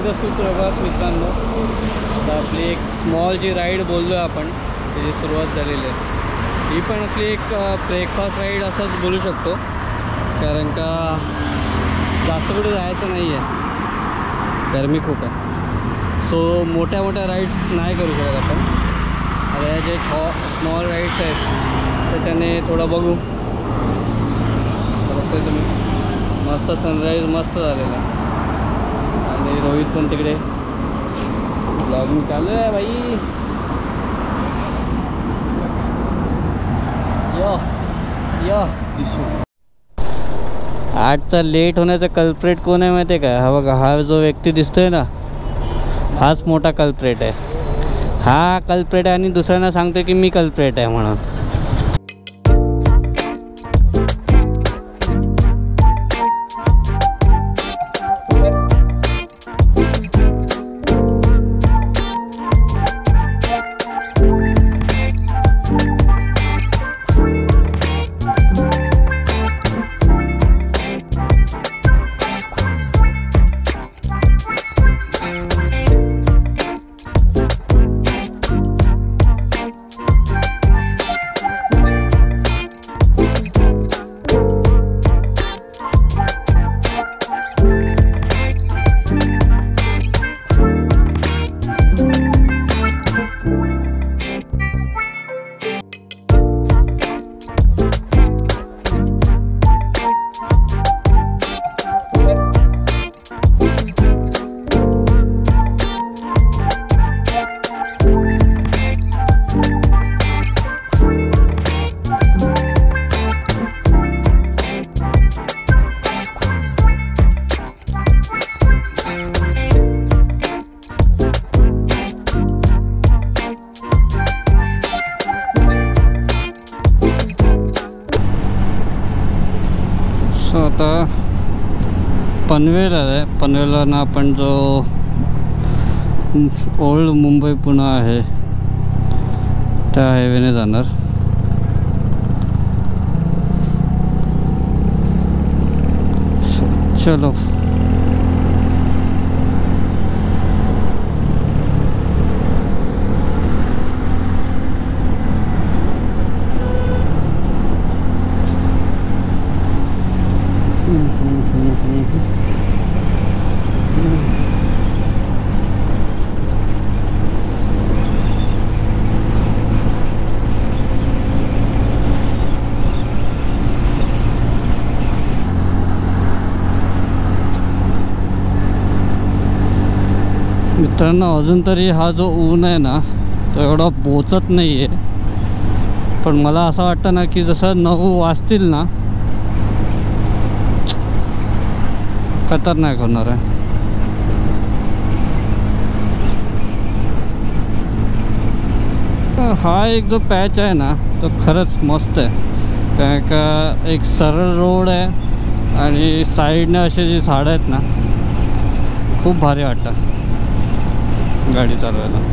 सगळ्यांचं सुप्रभात मित्रांनो. आता आपली एक स्मॉल जी राईड बोललो आहे आपण त्याची सुरुवात झालेली आहे. ही पण आपली एक ब्रेकफास्ट राईड असंच बोलू शकतो, कारण का जास्त कुठे जायचं नाही आहे, गरमी खूप आहे. सो मोठ्या मोठ्या राईड्स नाही करू शकत आपण. आता या जे स्मॉल राईड्स आहेत त्याच्याने थोडं बघू. बघतोय तुम्ही मस्त सनराईज मस्त झालेला आहे आणि रोहित पण तिकडे ब्लॉगिंग चालू आहे भाई. आजचा लेट होण्याचा कल्प्रेट कोण आहे माहिती आहे का? हा बघा, हा जो व्यक्ती दिसतोय ना, हाच मोठा कल्प्रेट आहे. हा कल्प्रेट आहे आणि दुसऱ्यांना सांगतोय की मी कल्प्रेट आहे म्हणून. आता पनवेल आहे. पनवेलवरून आपण जो ओल्ड मुंबई पुणे आहे त्या हायवेने जाणार. चलो मित्रांनो, अजून तरी हा जो ऊन आहे ना तो एवढा बोचत नाही आहे, पण मला असं वाटतं ना की जसं 9 वाजतील ना खतरनाक होणार आहे. हा एक जो पॅच आहे ना तो खरंच मस्त आहे, कारण का एक सरळ रोड आहे आणि साईडने असे जे झाडं आहेत ना खूप भारी वाटतं गाडी चालवायला.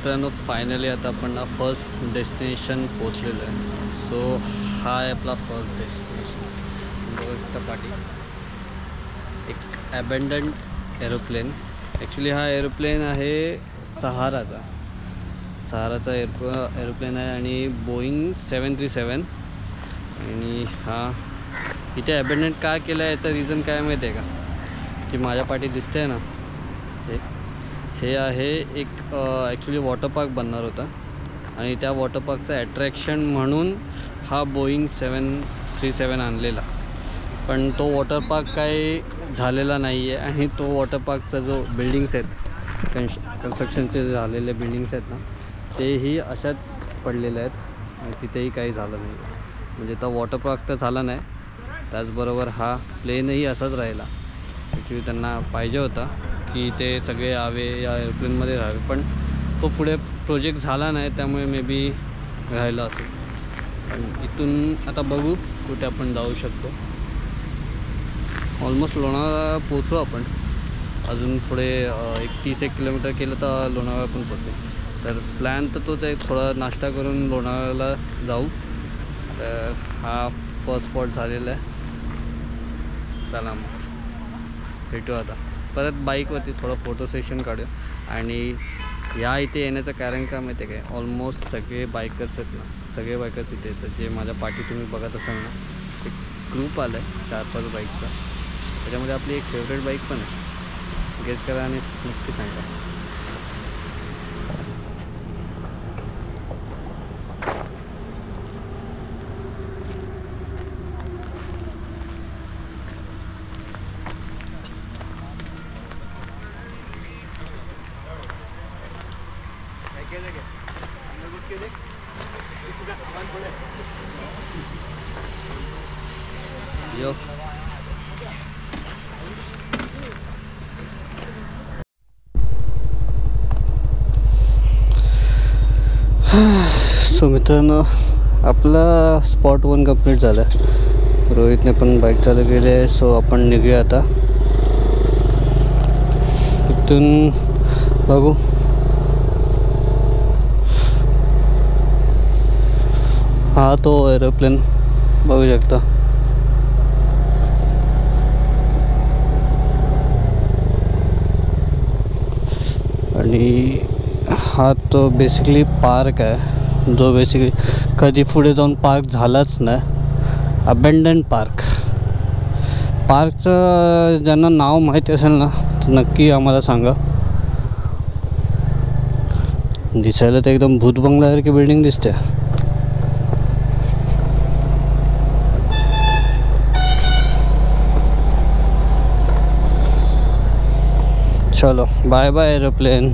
मित्रांनो फायनली आता आपण फर्स्ट डेस्टिनेशन पोचलेलो आहे. सो हा आहे आपला फर्स्ट डेस्टिनेशन. बघा पाठी एक ॲबंडन्ड एरोप्लेन. ॲक्च्युली हा एरोप्लेन आहे सहाराचा एरोप्लेन आहे आणि बोईंग 737. आणि हा इथे ॲबंडन्ड का केला आहे याचं रिझन काय माहिती आहे का? की माझ्या पाठी दिसते आहे ना, हे आहे एक ॲक्च्युली वॉटर पार्क बनणार होता आणि त्या वॉटर पार्कचं ॲट्रॅक्शन म्हणून हा बोईंग 737 आणलेला. पण तो वॉटर पार्क काही झालेला नाही आहे आणि तो वॉटर पार्कचा जो बिल्डिंग्स आहेत कन्स्ट्रक्शनचे झालेले बिल्डिंग्स आहेत ना, तेही अशाच पडलेल्या आहेत आणि तिथेही काही झालं नाही. म्हणजे तो वॉटर पार्क तर झाला नाही, त्याचबरोबर हा प्लेनही असाच राहिला. ॲक्च्युली त्यांना पाहिजे होता की ते सगळे यावे या एरोप्लेनमध्ये राहावे, पण तो पुढे प्रोजेक्ट झाला नाही, त्यामुळे मे बी राहिलं असेल. पण इथून आता बघू कुठे आपण जाऊ शकतो. ऑलमोस्ट लोणावळा पोचू आपण. अजून पुढे 30 किलोमीटर केलं तर लोणावळा पण पोचू. तर प्लॅन तर तोच आहे, थोडा नाश्ता करून लोणावळ्याला जाऊ. तर हा फर्स्ट स्पॉट झालेला आहे. चला मग भेटू आता परत बाईकवरती. थोडं फोटो सेशन काढूया. आणि या इथे येण्याचं कारण काय माहिती आहे काय? ऑलमोस्ट सगळे बायकर्स आहेत ना, सगळे बायकर्स इथे येतात. जे माझ्या पाठी तुम्ही बघत असाल ना, एक ग्रुप आला आहे 4-5 बाईकचा. त्याच्यामध्ये आपली एक फेवरेट बाईक पण आहे. गेस करा आणि नक्की सांगा. यो सो मित्रांनो, आपला स्पॉट 1 कंप्लीट झाला. रोहितने पण बाईक चालू केली आहे. सो आपण निघूया आता. इथून बघू. हा तो एरोप्लेन बघू शकता. आणि हा तो बेसिकली पार्क आहे, जो बेसिकली कधी पुढे जाऊन पार्क झालाच नाही. अबंडन्ड पार्कचं ज्यांना नाव माहिती असेल ना, तर नक्की आम्हाला सांगा. दिसायला तर एकदम भूत बंगल्यासारखी बिल्डिंग दिसते. चलो bye bye aeroplane.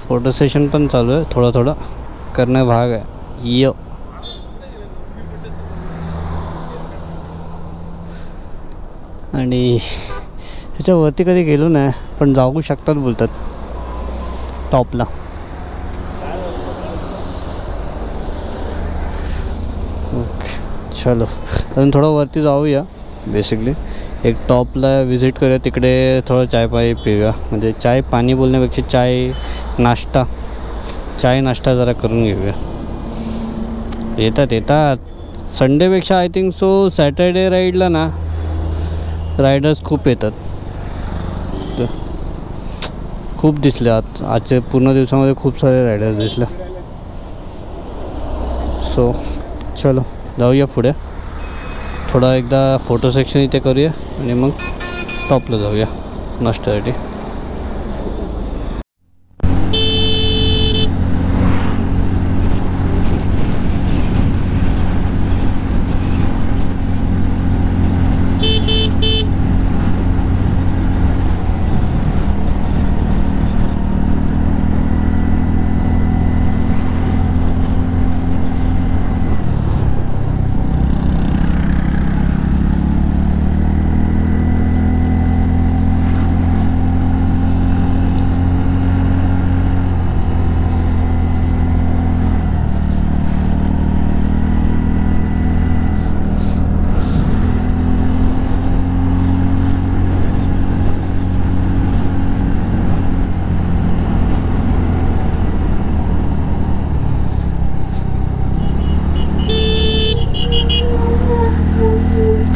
Photo session पण चालू आहे, थोडा थोडा करणे भाग आहे. आणि ह्याच्यावरती कधी गेलो नाही, पण जाऊ शकतात बोलतात टॉपला. ओके चलो, अजून थोडं वरती जाऊया. बेसिकली एक टॉपला विजिट करूया, तिकडे थोडं चाय पाणी पिऊया. म्हणजे चाय पाणी बोलण्यापेक्षा चाय नाश्ता जरा करून घेऊया. येतात संडेपेक्षा आय थिंक सो सॅटर्डे राईडला ना रायडर्स खूप येतात. खूप दिसले आजच्या पूर्ण दिवसामध्ये खूप सारे रायडर्स दिसले. सो चलो जाऊया पुढे. थोडा एकदा फोटो सेक्शन इथे करूया आणि मग टॉपला जाऊया नाश्त्यासाठी.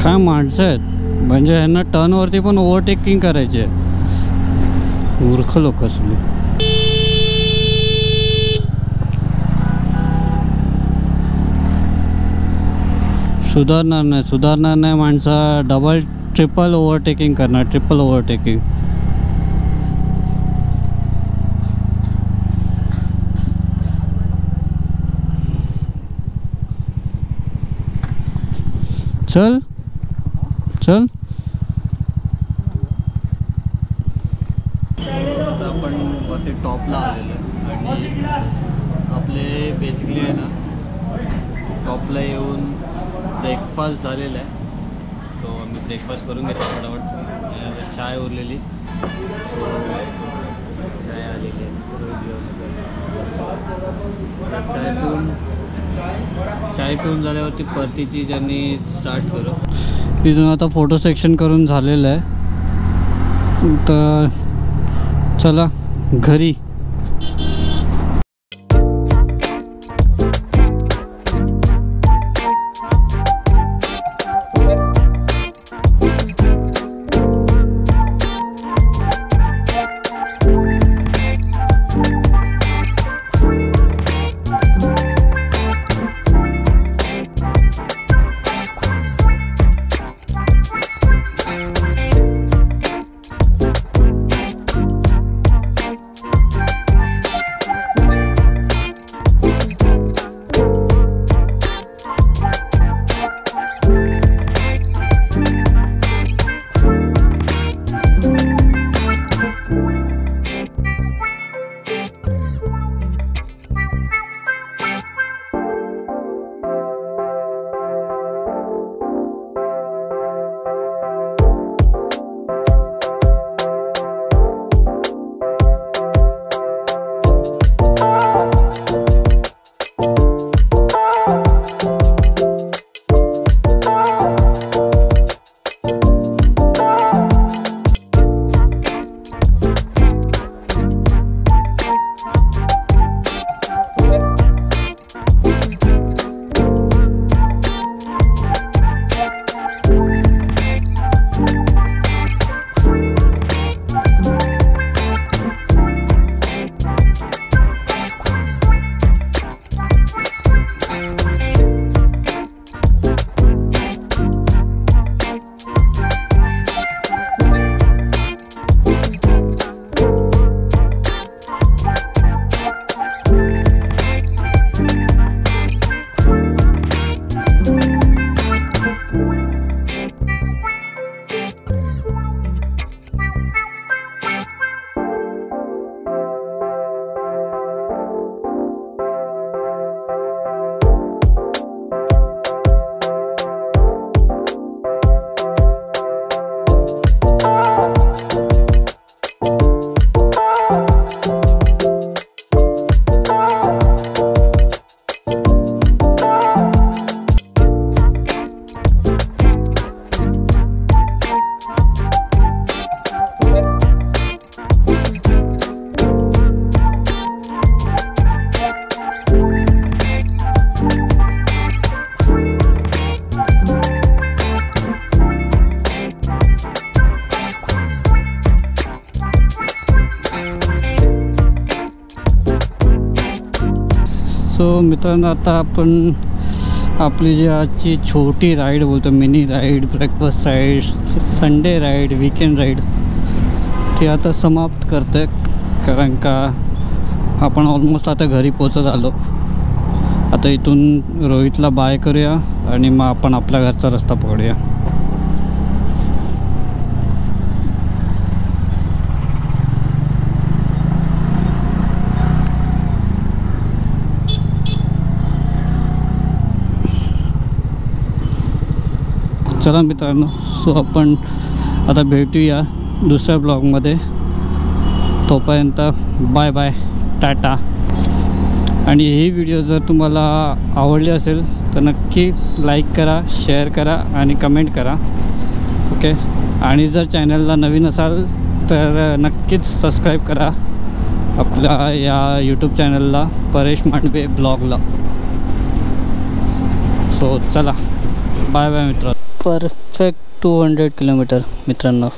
काय माणसं आहेत, म्हणजे ह्यांना टर्नवरती पण ओव्हरटेकिंग करायचे. मूर्ख लोक असले. सुधारणार नाही माणसा. डबल ट्रिपल ओव्हरटेकिंग करणार, ट्रिपल ओव्हरटेकिंग. चल आपण वरती टॉपला आलेलो आहे आणि आपले बेसिकली आहे ना टॉपला येऊन ब्रेकफास्ट झालेला आहे. सो आम्ही ब्रेकफास्ट करून घेतो फटाफट. चाय उरलेली, चाय आलेली आहे. चाय पिऊन झाल्यावरती परतीची जर्नी स्टार्ट करू. तिथून आता फोटो सेक्शन करून झालेलं आहे, तर चला घरी. सो मित्रांनो, आता आपण आपली जी आजची छोटी राईड बोलतो, mini ride, breakfast ride, Sunday ride, weekend ride, ती आता समाप्त करते. कारण का आपण ऑलमोस्ट आता घरी पोचत आलो. आता इथून रोहितला बाय करूया आणि मग आपण आपल्या घरचा रस्ता पकडूया. चला मित्रांनो, सो आपण आता भेटूया दुसऱ्या ब्लॉगमध्ये. तोपर्यंत बाय बाय, टाटा. आणि ही व्हिडिओ जर तुम्हाला आवडली असेल तर नक्की लाईक करा, शेअर करा आणि कमेंट करा. ओके. आणि जर चॅनलला नवीन असाल तर नक्कीच सबस्क्राईब करा आपल्या या यूट्यूब चॅनलला, परेश मांडवे ब्लॉगला. सो चला, बाय बाय मित्र. परफेक्ट 200 किलोमीटर मित्रांनो.